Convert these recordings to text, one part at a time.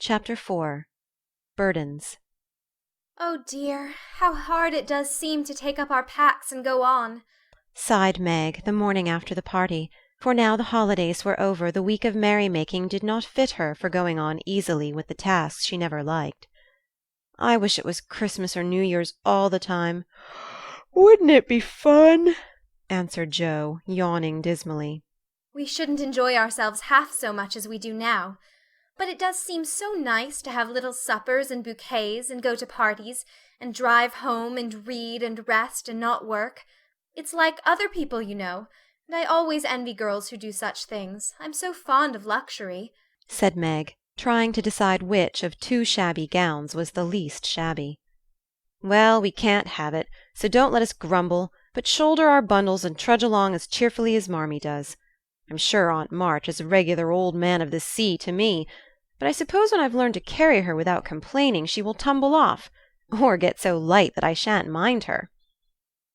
Chapter 4 Burdens. "Oh dear, how hard it does seem to take up our packs and go on," sighed Meg the morning after the party, for now the holidays were over the week of merry-making did not fit her for going on easily with the tasks she never liked. "I wish it was Christmas or New Year's all the time." "Wouldn't it be fun?" answered Joe, yawning dismally. "We shouldn't enjoy ourselves half so much as we do now. But it does seem so nice to have little suppers and bouquets and go to parties and drive home and read and rest and not work. It's like other people, you know, and I always envy girls who do such things. I'm so fond of luxury," said Meg, trying to decide which of two shabby gowns was the least shabby. "Well, we can't have it, so don't let us grumble, but shoulder our bundles and trudge along as cheerfully as Marmee does. I'm sure Aunt March is a regular old man of the sea to me, but I suppose when I've learned to carry her without complaining she will tumble off, or get so light that I shan't mind her."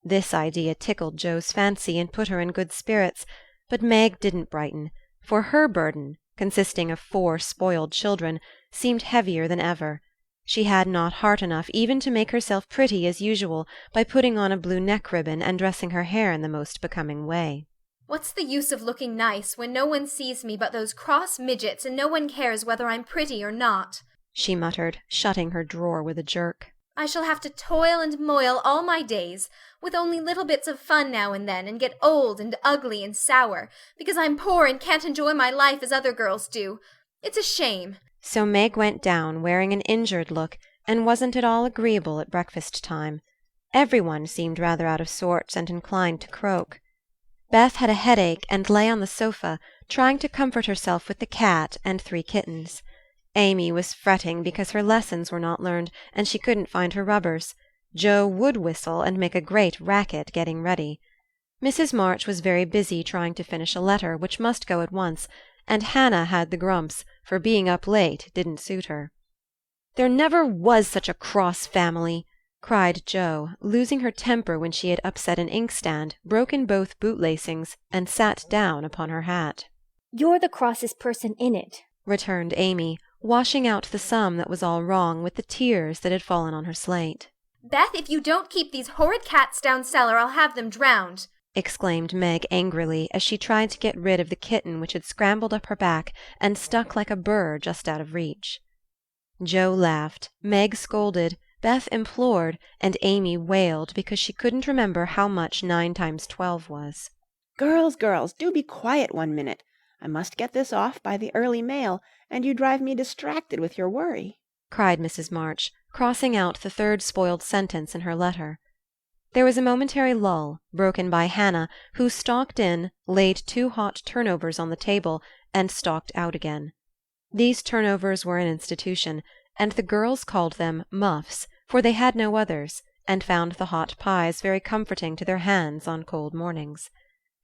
This idea tickled Joe's fancy and put her in good spirits, but Meg didn't brighten, for her burden, consisting of 4 spoiled children, seemed heavier than ever. She had not heart enough even to make herself pretty as usual by putting on a blue neck-ribbon and dressing her hair in the most becoming way. "What's the use of looking nice when no one sees me but those cross midgets and no one cares whether I'm pretty or not?" she muttered, shutting her drawer with a jerk. "I shall have to toil and moil all my days, with only little bits of fun now and then, and get old and ugly and sour, because I'm poor and can't enjoy my life as other girls do. It's a shame." So Meg went down wearing an injured look, and wasn't at all agreeable at breakfast time. Every one seemed rather out of sorts and inclined to croak. Beth had a headache and lay on the sofa, trying to comfort herself with the cat and 3 kittens. Amy was fretting because her lessons were not learned, and she couldn't find her rubbers. Joe would whistle and make a great racket getting ready. Mrs. March was very busy trying to finish a letter which must go at once, and Hannah had the grumps, for being up late didn't suit her. "There never was such a cross family!" cried Joe, losing her temper when she had upset an inkstand, broken both boot-lacings, and sat down upon her hat. "You're the crossest person in it," returned Amy, washing out the sum that was all wrong with the tears that had fallen on her slate. "Beth, if you don't keep these horrid cats down cellar, I'll have them drowned," exclaimed Meg angrily as she tried to get rid of the kitten which had scrambled up her back and stuck like a burr just out of reach. Joe laughed, Meg scolded, Beth implored, and Amy wailed because she couldn't remember how much 9 times 12 was. Girls, do be quiet 1 minute. I must get this off by the early mail, and you drive me distracted with your worry," cried Mrs. March, crossing out the 3rd spoiled sentence in her letter. There was a momentary lull, broken by Hannah, who stalked in, laid 2 hot turnovers on the table, and stalked out again. These turnovers were an institution, and the girls called them muffs, for they had no others, and found the hot pies very comforting to their hands on cold mornings.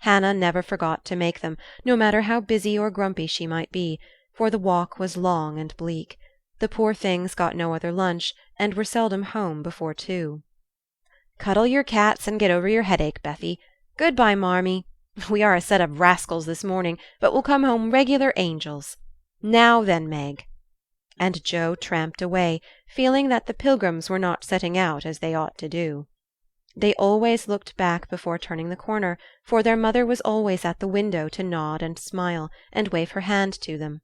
Hannah never forgot to make them, no matter how busy or grumpy she might be, for the walk was long and bleak. The poor things got no other lunch, and were seldom home before 2. "Cuddle your cats and get over your headache, Bethy. Good-bye, Marmee. We are a set of rascals this morning, but we'll come home regular angels. Now then, Meg." And Joe tramped away, feeling that the Pilgrims were not setting out as they ought to do. They always looked back before turning the corner, for their mother was always at the window to nod and smile, and wave her hand to them.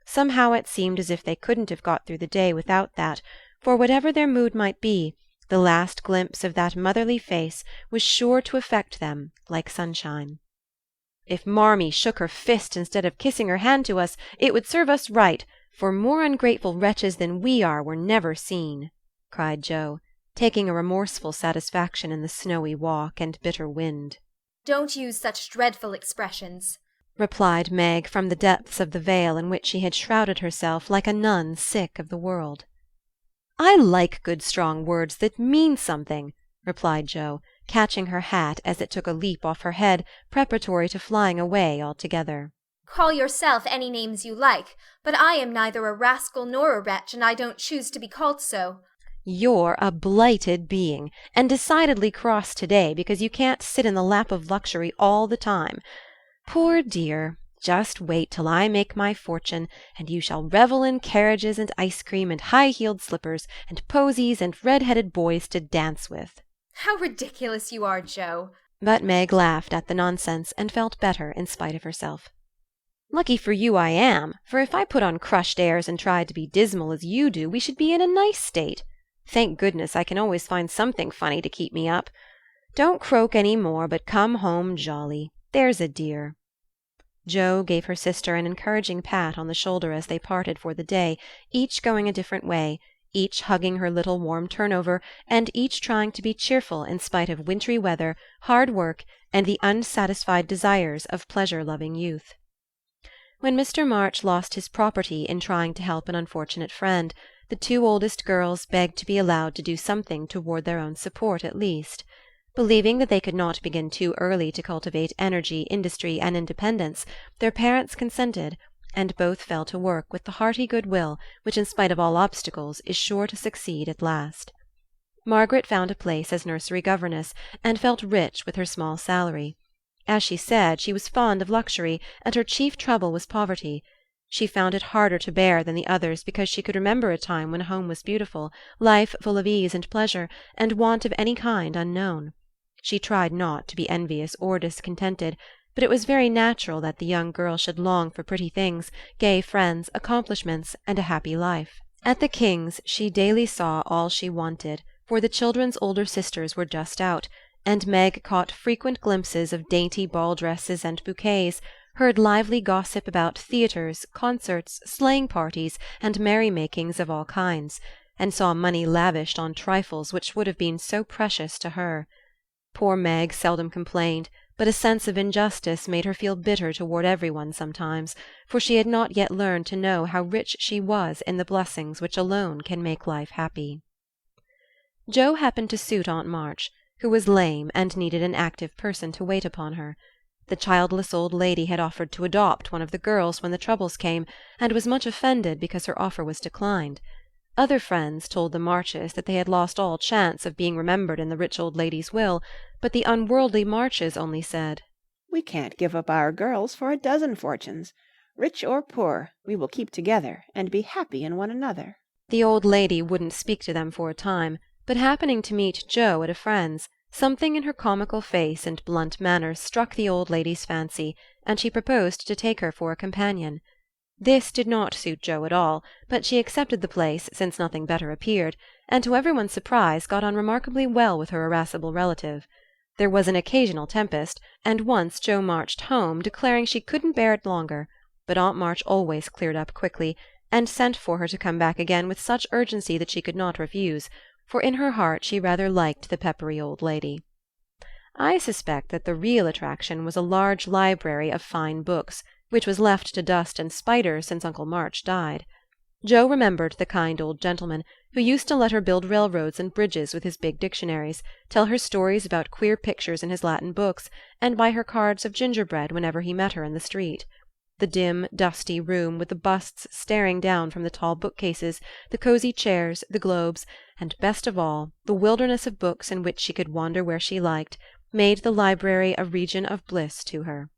Somehow it seemed as if they couldn't have got through the day without that, for whatever their mood might be, the last glimpse of that motherly face was sure to affect them like sunshine. "If Marmee shook her fist instead of kissing her hand to us, it would serve us right, for more ungrateful wretches than we are were never seen," cried Joe, taking a remorseful satisfaction in the snowy walk and bitter wind. "Don't use such dreadful expressions," replied Meg from the depths of the veil in which she had shrouded herself like a nun sick of the world. "I like good strong words that mean something," replied Joe, catching her hat as it took a leap off her head, preparatory to flying away altogether. "Call yourself any names you like, but I am neither a rascal nor a wretch, and I don't choose to be called so." "You're a blighted being, and decidedly cross to-day because you can't sit in the lap of luxury all the time. Poor dear, Just wait till I make my fortune, and you shall revel in carriages and ice cream and high-heeled slippers and posies and red-headed boys to dance with." How ridiculous you are, Joe. But Meg laughed at the nonsense and felt better in spite of herself. "Lucky for you I am, for if I put on crushed airs and tried to be dismal as you do, we should be in a nice state. Thank goodness I can always find something funny to keep me up. Don't croak any more, but come home jolly. There's a dear." Joe gave her sister an encouraging pat on the shoulder as they parted for the day, each going a different way, each hugging her little warm turnover, and each trying to be cheerful in spite of wintry weather, hard work, and the unsatisfied desires of pleasure-loving youth. When Mr. March lost his property in trying to help an unfortunate friend, the two oldest girls begged to be allowed to do something toward their own support at least. Believing that they could not begin too early to cultivate energy, industry, and independence, their parents consented, and both fell to work with the hearty good-will which, in spite of all obstacles, is sure to succeed at last. Margaret found a place as nursery governess, and felt rich with her small salary. As she said, she was fond of luxury, and her chief trouble was poverty. She found it harder to bear than the others because she could remember a time when home was beautiful, life full of ease and pleasure, and want of any kind unknown. She tried not to be envious or discontented, but it was very natural that the young girl should long for pretty things, gay friends, accomplishments, and a happy life. At the Kings she daily saw all she wanted, for the children's older sisters were just out, and Meg caught frequent glimpses of dainty ball dresses and bouquets, heard lively gossip about theatres, concerts, sleighing parties, and merry-makings of all kinds, and saw money lavished on trifles which would have been so precious to her. Poor Meg seldom complained, but a sense of injustice made her feel bitter toward everyone sometimes, for she had not yet learned to know how rich she was in the blessings which alone can make life happy. Joe happened to suit Aunt March, who was lame and needed an active person to wait upon her. The childless old lady had offered to adopt one of the girls when the troubles came, and was much offended because her offer was declined. Other friends told the Marches that they had lost all chance of being remembered in the rich old lady's will, but the unworldly Marches only said, "We can't give up our girls for a dozen fortunes. Rich or poor, we will keep together and be happy in one another." The old lady wouldn't speak to them for a time, but happening to meet Joe at a friend's, something in her comical face and blunt manner struck the old lady's fancy, and she proposed to take her for a companion. This did not suit Joe at all, but she accepted the place since nothing better appeared, and to everyone's surprise got on remarkably well with her irascible relative. There was an occasional tempest, and once Joe marched home, declaring she couldn't bear it longer, but Aunt March always cleared up quickly, and sent for her to come back again with such urgency that she could not refuse, for in her heart she rather liked the peppery old lady. I suspect that the real attraction was a large library of fine books, which was left to dust and spiders since Uncle March died. Joe remembered the kind old gentleman who used to let her build railroads and bridges with his big dictionaries, tell her stories about queer pictures in his Latin books, and buy her cards of gingerbread whenever he met her in the street. The dim, dusty room, with the busts staring down from the tall bookcases, the cosy chairs, the globes, and, best of all, the wilderness of books in which she could wander where she liked, made the library a region of bliss to her.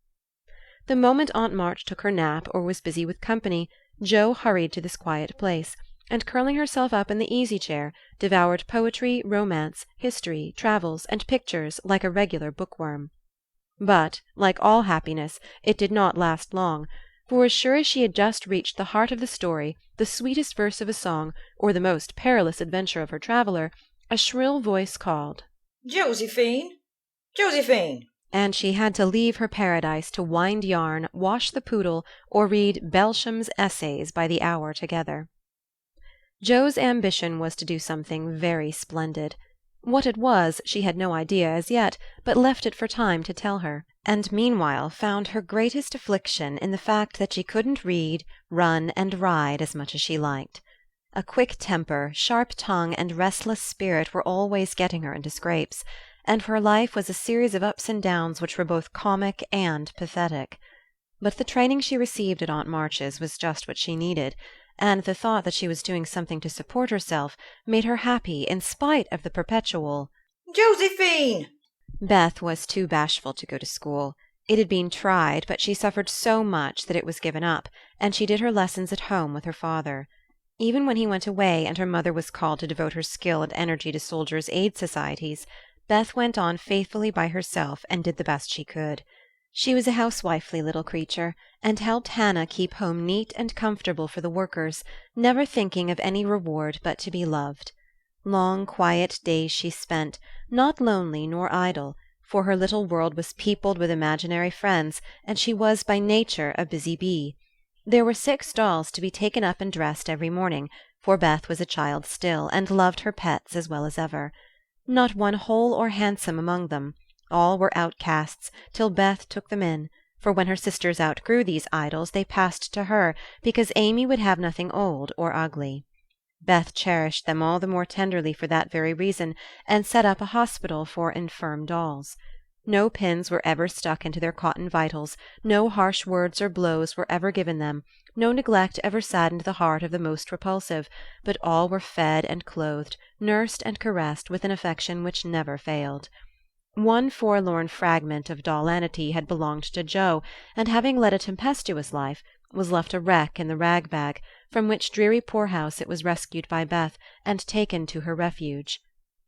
The moment Aunt March took her nap or was busy with company, Joe hurried to this quiet place, and curling herself up in the easy-chair, devoured poetry, romance, history, travels, and pictures like a regular bookworm. But, like all happiness, it did not last long, for as sure as she had just reached the heart of the story, the sweetest verse of a song, or the most perilous adventure of her traveller, a shrill voice called, "Josephine! Josephine!" and she had to leave her paradise to wind yarn, wash the poodle, or read Belsham's Essays by the hour together. Joe's ambition was to do something very splendid. What it was she had no idea as yet, but left it for time to tell her, and meanwhile found her greatest affliction in the fact that she couldn't read, run, and ride as much as she liked. A quick temper, sharp tongue, and restless spirit were always getting her into scrapes, and her life was a series of ups and downs which were both comic and pathetic. But the training she received at Aunt March's was just what she needed, and the thought that she was doing something to support herself made her happy in spite of the perpetual "Josephine!" Beth was too bashful to go to school. It had been tried, but she suffered so much that it was given up, and she did her lessons at home with her father. Even when he went away and her mother was called to devote her skill and energy to soldiers' aid societies, Beth went on faithfully by herself and did the best she could. She was a housewifely little creature, and helped Hannah keep home neat and comfortable for the workers, never thinking of any reward but to be loved. Long quiet days she spent, not lonely nor idle, for her little world was peopled with imaginary friends, and she was by nature a busy bee. There were 6 dolls to be taken up and dressed every morning, for Beth was a child still, and loved her pets as well as ever. Not one whole or handsome among them. All were outcasts, till Beth took them in, for when her sisters outgrew these idols they passed to her, because Amy would have nothing old or ugly. Beth cherished them all the more tenderly for that very reason, and set up a hospital for infirm dolls. No pins were ever stuck into their cotton vitals, no harsh words or blows were ever given them, no neglect ever saddened the heart of the most repulsive, but all were fed and clothed, nursed and caressed with an affection which never failed. One forlorn fragment of dollanity had belonged to Jo, and having led a tempestuous life, was left a wreck in the rag-bag, from which dreary poorhouse it was rescued by Beth, and taken to her refuge.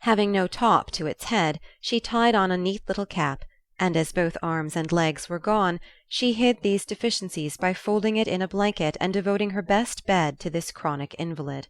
Having no top to its head, she tied on a neat little cap, and as both arms and legs were gone, she hid these deficiencies by folding it in a blanket and devoting her best bed to this chronic invalid.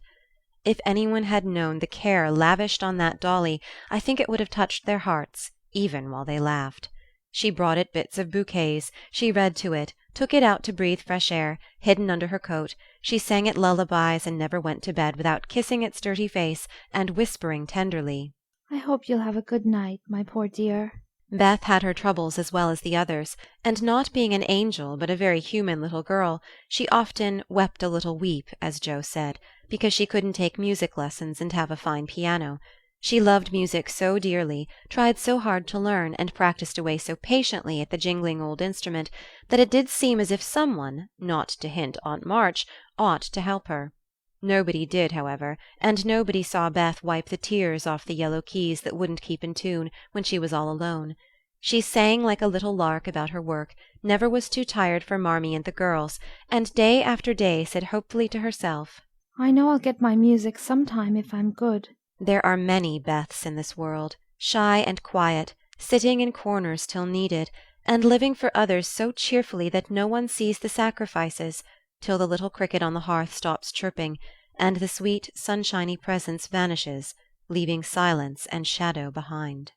If anyone had known the care lavished on that dolly, I think it would have touched their hearts, even while they laughed. She brought it bits of bouquets, she read to it, took it out to breathe fresh air, hidden under her coat, she sang it lullabies and never went to bed without kissing its dirty face and whispering tenderly, "I hope you'll have a good night, my poor dear." Beth had her troubles as well as the others, and not being an angel but a very human little girl, she often "wept a little weep," as Jo said, because she couldn't take music lessons and have a fine piano. She loved music so dearly, tried so hard to learn, and practiced away so patiently at the jingling old instrument, that it did seem as if someone, not to hint Aunt March, ought to help her. Nobody did, however, and nobody saw Beth wipe the tears off the yellow keys that wouldn't keep in tune when she was all alone. She sang like a little lark about her work, never was too tired for Marmee and the girls, and day after day said hopefully to herself, "I know I'll get my music sometime if I'm good." There are many Beths in this world, shy and quiet, sitting in corners till needed, and living for others so cheerfully that no one sees the sacrifices, till the little cricket on the hearth stops chirping, and the sweet, sunshiny presence vanishes, leaving silence and shadow behind.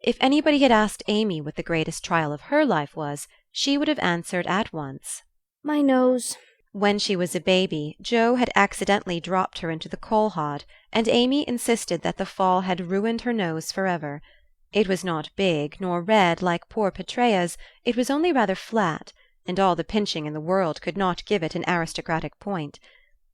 If anybody had asked Amy what the greatest trial of her life was, she would have answered at once, My nose. When she was a baby, Jo had accidentally dropped her into the coal-hod, and Amy insisted that the fall had ruined her nose forever. It was not big, nor red like poor Petrea's, it was only rather flat, and all the pinching in the world could not give it an aristocratic point.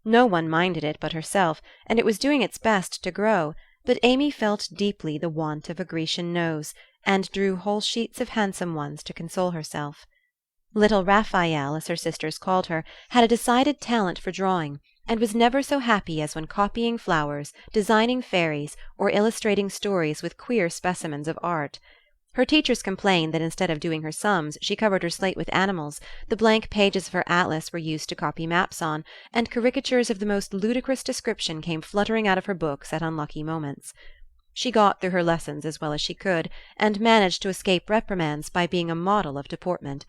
No one minded it but herself, and it was doing its best to grow, but Amy felt deeply the want of a Grecian nose, and drew whole sheets of handsome ones to console herself. Little Raphael, as her sisters called her, had a decided talent for drawing, and was never so happy as when copying flowers, designing fairies, or illustrating stories with queer specimens of art. Her teachers complained that instead of doing her sums, she covered her slate with animals, the blank pages of her atlas were used to copy maps on, and caricatures of the most ludicrous description came fluttering out of her books at unlucky moments. She got through her lessons as well as she could, and managed to escape reprimands by being a model of deportment.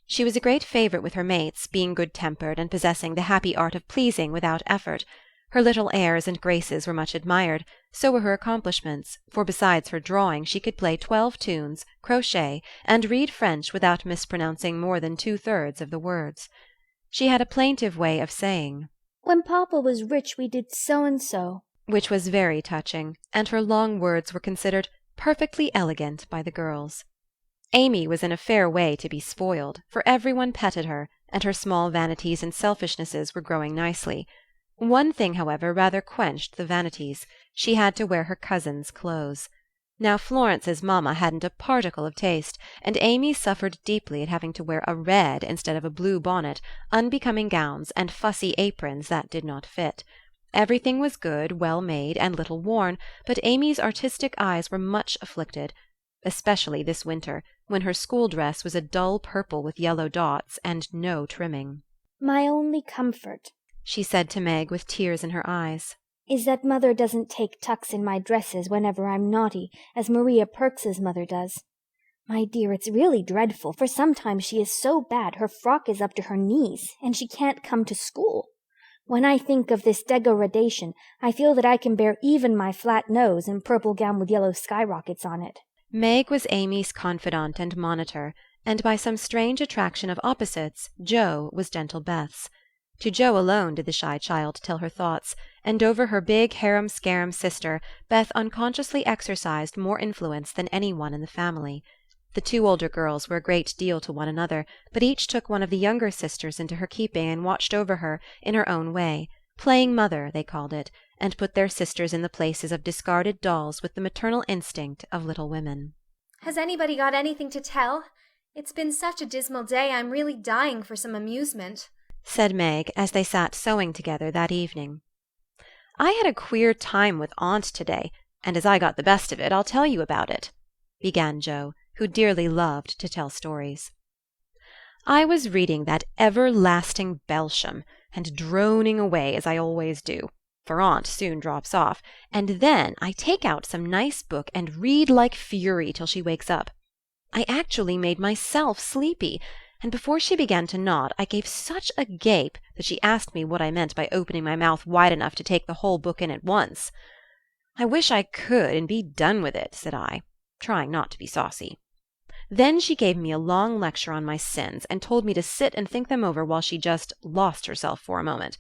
She was a great favourite with her mates, being good-tempered and possessing the happy art of pleasing without effort. Her little airs and graces were much admired, so were her accomplishments, for besides her drawing she could play 12 tunes, crochet, and read French without mispronouncing more than 2/3 of the words. She had a plaintive way of saying, When Papa was rich we did so and so, which was very touching, and her long words were considered perfectly elegant by the girls. Amy was in a fair way to be spoiled, for everyone petted her, and her small vanities and selfishnesses were growing nicely. One thing, however, rather quenched the vanities. She had to wear her cousin's clothes. Now Florence's mamma hadn't a particle of taste, and Amy suffered deeply at having to wear a red instead of a blue bonnet, unbecoming gowns, and fussy aprons that did not fit. Everything was good, well made, and little worn, but Amy's artistic eyes were much afflicted. especially this winter, when her school dress was a dull purple with yellow dots and no trimming. My only comfort She said to Meg with tears in her eyes. is that Mother doesn't take tucks in my dresses whenever I'm naughty, as Maria Perks's mother does. My dear, it's really dreadful, for sometimes she is so bad her frock is up to her knees, and she can't come to school. When I think of this degradation, I feel that I can bear even my flat nose and purple gown with yellow skyrockets on it. Meg was Amy's confidant and monitor, and by some strange attraction of opposites, Jo was gentle Beth's. To Jo alone did the shy child tell her thoughts, and over her big harum-scarum sister Beth unconsciously exercised more influence than any one in the family. The two older girls were a great deal to one another, but each took one of the younger sisters into her keeping and watched over her in her own way. Playing mother, they called it, and put their sisters in the places of discarded dolls with the maternal instinct of little women. Has anybody got anything to tell? It's been such a dismal day, I'm really dying for some amusement, said Meg as they sat sewing together that evening. I had a queer time with Aunt today, and as I got the best of it, I'll tell you about it, began Jo, who dearly loved to tell stories. I was reading that everlasting Belsham, and droning away as I always do, for Aunt soon drops off, and then I take out some nice book and read like fury till she wakes up. I actually made myself sleepy, and before she began to nod I gave such a gape that she asked me what I meant by opening my mouth wide enough to take the whole book in at once. I wish I could and be done with it, said I, trying not to be saucy. Then she gave me a long lecture on my sins and told me to sit and think them over while she just lost herself for a moment.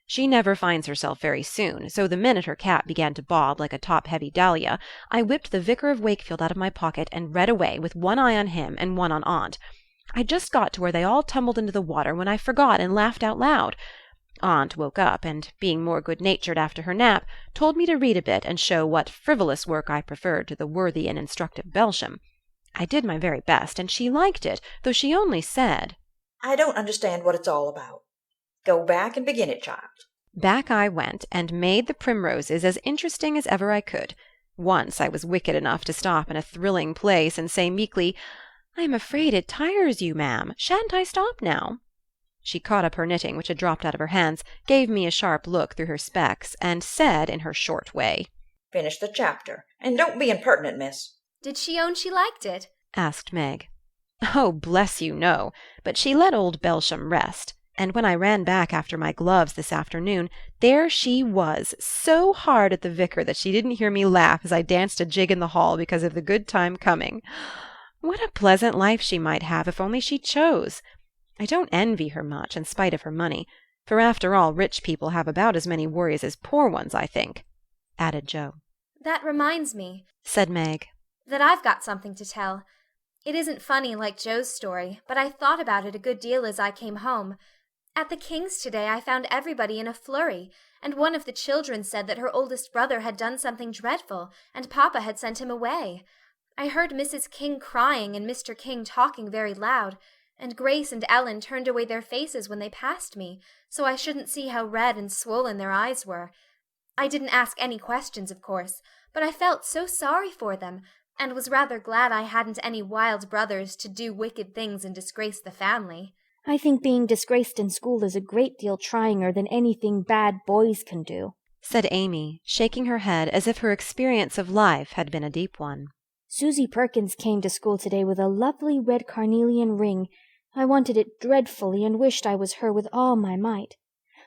She never finds herself very soon, so the minute her cap began to bob like a top-heavy dahlia, I whipped the Vicar of Wakefield out of my pocket and read away with one eye on him and one on Aunt. I just got to where they all tumbled into the water when I forgot and laughed out loud. Aunt woke up, and, being more good-natured after her nap, told me to read a bit and show what frivolous work I preferred to the worthy and instructive Belsham. I did my very best, and she liked it, though she only said, I don't understand what it's all about. Go back and begin it, child. Back I went, and made the primroses as interesting as ever I could. Once I was wicked enough to stop in a thrilling place and say meekly, I am afraid it tires you, ma'am. Shan't I stop now? She caught up her knitting, which had dropped out of her hands, gave me a sharp look through her specs, and said in her short way, Finish the chapter, and don't be impertinent, miss. Did she own she liked it? asked Meg. Oh, bless you, no, but she let old Belsham rest, and when I ran back after my gloves this afternoon, there she was, so hard at the vicar that she didn't hear me laugh as I danced a jig in the hall because of the good time coming. What a pleasant life she might have if only she chose! I don't envy her much, in spite of her money, for after all rich people have about as many worries as poor ones, I think, added Jo. That reminds me, said Meg, that I've got something to tell. It isn't funny like Jo's story, but I thought about it a good deal as I came home. At the King's today I found everybody in a flurry, and one of the children said that her oldest brother had done something dreadful, and Papa had sent him away. I heard Mrs. King crying and Mr. King talking very loud, and Grace and Ellen turned away their faces when they passed me, so I shouldn't see how red and swollen their eyes were. I didn't ask any questions, of course, but I felt so sorry for them, and was rather glad I hadn't any wild brothers to do wicked things and disgrace the family. I think being disgraced in school is a great deal tryinger than anything bad boys can do, said Amy, shaking her head as if her experience of life had been a deep one. Susie Perkins came to school today with a lovely red carnelian ring. I wanted it dreadfully and wished I was her with all my might.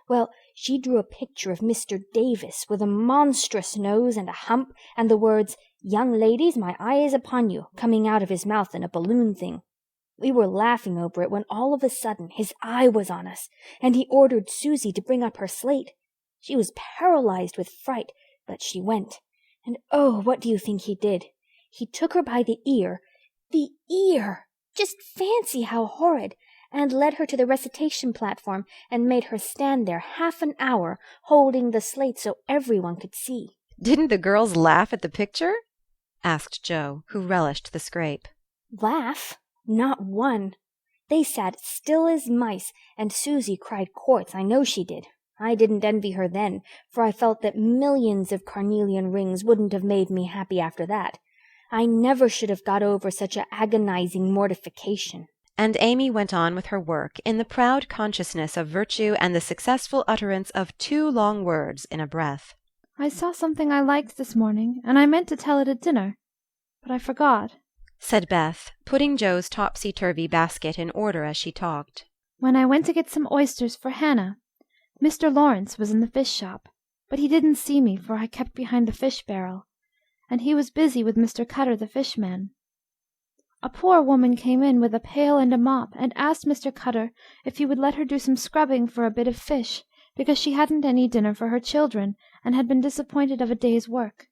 Well, she drew a picture of Mr. Davis with a monstrous nose and a hump and the words, Young ladies, my eye is upon you, coming out of his mouth in a balloon thing. We were laughing over it when all of a sudden his eye was on us, and he ordered Susie to bring up her slate. She was paralyzed with fright, but she went. And oh, what do you think he did? He took her by the ear. The ear! Just fancy how horrid! And led her to the recitation platform and made her stand there half an hour, holding the slate so everyone could see. Didn't the girls laugh at the picture? asked Jo, who relished the scrape. Laugh? Not one. They sat still as mice, and Susie cried quarts, I know she did. I didn't envy her then, for I felt that millions of carnelian rings wouldn't have made me happy after that. I never should have got over such a agonizing mortification. And Amy went on with her work in the proud consciousness of virtue and the successful utterance of 2 long words in a breath. I saw something I liked this morning, and I meant to tell it at dinner, but I forgot, said Beth, putting Joe's topsy-turvy basket in order as she talked. when I went to get some oysters for Hannah. Mr. Lawrence was in the fish shop, but he didn't see me, for I kept behind the fish barrel, and he was busy with Mr. Cutter the fishman. A poor woman came in with a pail and a mop, and asked Mr. Cutter if he would let her do some scrubbing for a bit of fish, because she hadn't any dinner for her children, and had been disappointed of a day's work.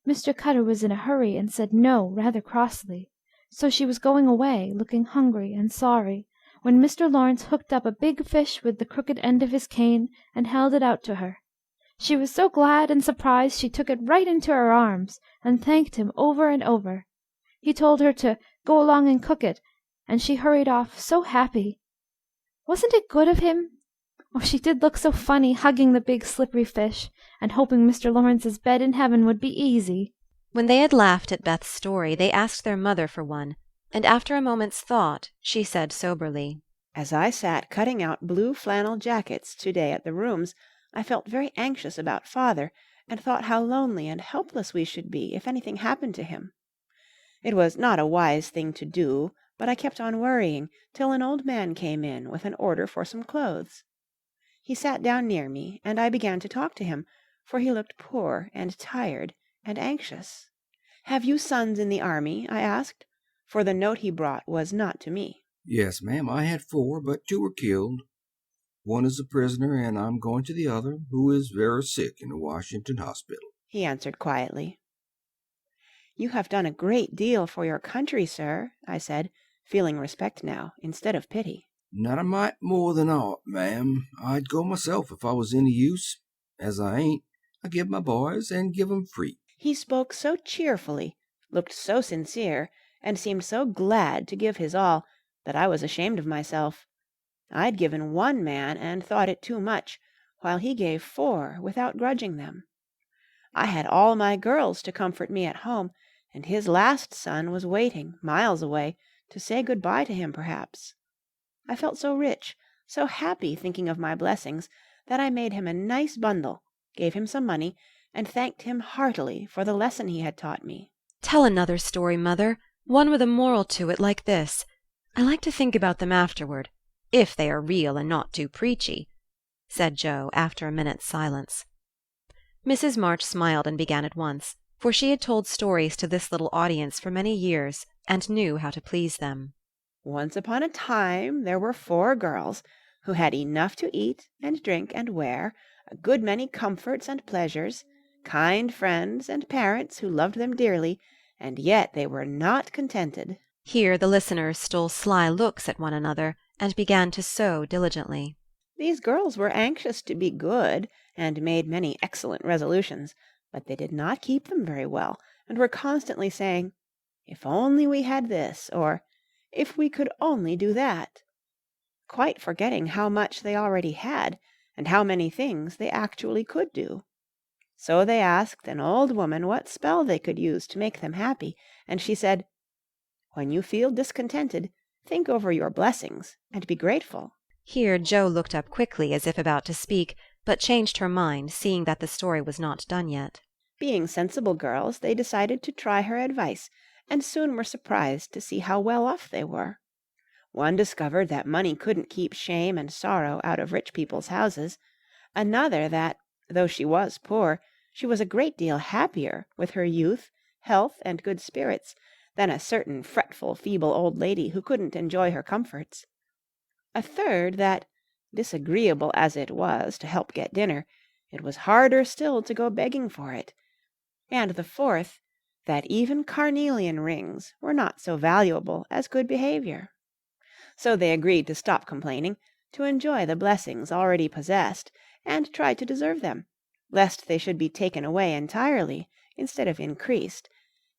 Mr. Cutter was in a hurry, and said no rather crossly, so she was going away, looking hungry and sorry, when Mr. Lawrence hooked up a big fish with the crooked end of his cane, and held it out to her. She was so glad and surprised she took it right into her arms, and thanked him over and over. He told her to go along and cook it, and she hurried off so happy. Wasn't it good of him? Oh, she did look so funny, hugging the big slippery fish, and hoping Mr. Lawrence's bed in heaven would be easy. When they had laughed at Beth's story, they asked their mother for one, and after a moment's thought, she said soberly, As I sat cutting out blue flannel jackets to-day at the rooms, I felt very anxious about father, and thought how lonely and helpless we should be if anything happened to him. It was not a wise thing to do, but I kept on worrying till an old man came in with an order for some clothes. He sat down near me, and I began to talk to him, for he looked poor and tired and anxious. "Have you sons in the army?" I asked, for the note he brought was not to me. Yes, ma'am, I had 4, but 2 were killed. One is a prisoner, and I'm going to the other, who is very sick in the Washington hospital, he answered quietly. "You have done a great deal for your country, sir," I said, feeling respect now instead of pity. Not a mite more than aught, ma'am. I'd go myself if I was any use. As I ain't, I give my boys and give 'em free. He spoke so cheerfully, looked so sincere, and seemed so glad to give his all, that I was ashamed of myself. I'd given 1 man and thought it too much, while he gave 4 without grudging them. I had all my girls to comfort me at home, and his last son was waiting, miles away, to say good-bye to him perhaps. I felt so rich, so happy thinking of my blessings, that I made him a nice bundle, gave him some money, and thanked him heartily for the lesson he had taught me. "Tell another story, Mother, one with a moral to it like this. I like to think about them afterward, if they are real and not too preachy," said Joe after a minute's silence. Mrs. March smiled and began at once, for she had told stories to this little audience for many years, and knew how to please them. Once upon a time there were 4 girls who had enough to eat and drink and wear, a good many comforts and pleasures, kind friends and parents who loved them dearly, and yet they were not contented. Here the listeners stole sly looks at one another, and began to sew diligently. These girls were anxious to be good, and made many excellent resolutions, but they did not keep them very well, and were constantly saying, "If only we had this," or "If we could only do that," quite forgetting how much they already had, and how many things they actually could do. So they asked an old woman what spell they could use to make them happy, and she said, "When you feel discontented, think over your blessings, and be grateful." Here Joe looked up quickly as if about to speak, but changed her mind, seeing that the story was not done yet. Being sensible girls, they decided to try her advice, and soon were surprised to see how well off they were. One discovered that money couldn't keep shame and sorrow out of rich people's houses. Another that, though she was poor, she was a great deal happier with her youth, health, and good spirits than a certain fretful, feeble old lady who couldn't enjoy her comforts. A third that, disagreeable as it was to help get dinner, it was harder still to go begging for it. And the fourth, that even carnelian rings were not so valuable as good behavior. So they agreed to stop complaining, to enjoy the blessings already possessed, and try to deserve them, lest they should be taken away entirely instead of increased,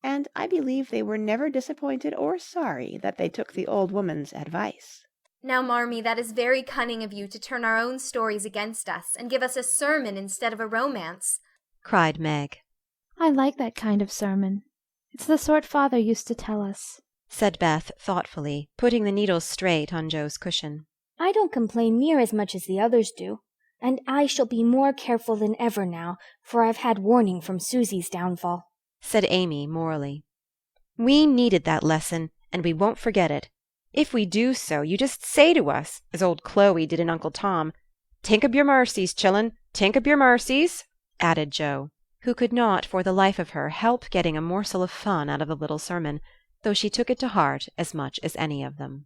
and I believe they were never disappointed or sorry that they took the old woman's advice. Now, Marmee, that is very cunning of you to turn our own stories against us, and give us a sermon instead of a romance, cried Meg. I like that kind of sermon. It's the sort Father used to tell us," said Beth thoughtfully, putting the needles straight on Joe's cushion. I don't complain near as much as the others do, and I shall be more careful than ever now, for I've had warning from Susie's downfall," said Amy morally. "We needed that lesson, and we won't forget it. If we do so, you just say to us, as old Chloe did in Uncle Tom, 'Tink up your mercies, chillun, tink up your mercies,'" added Joe, who could not for the life of her help getting a morsel of fun out of the little sermon, though she took it to heart as much as any of them.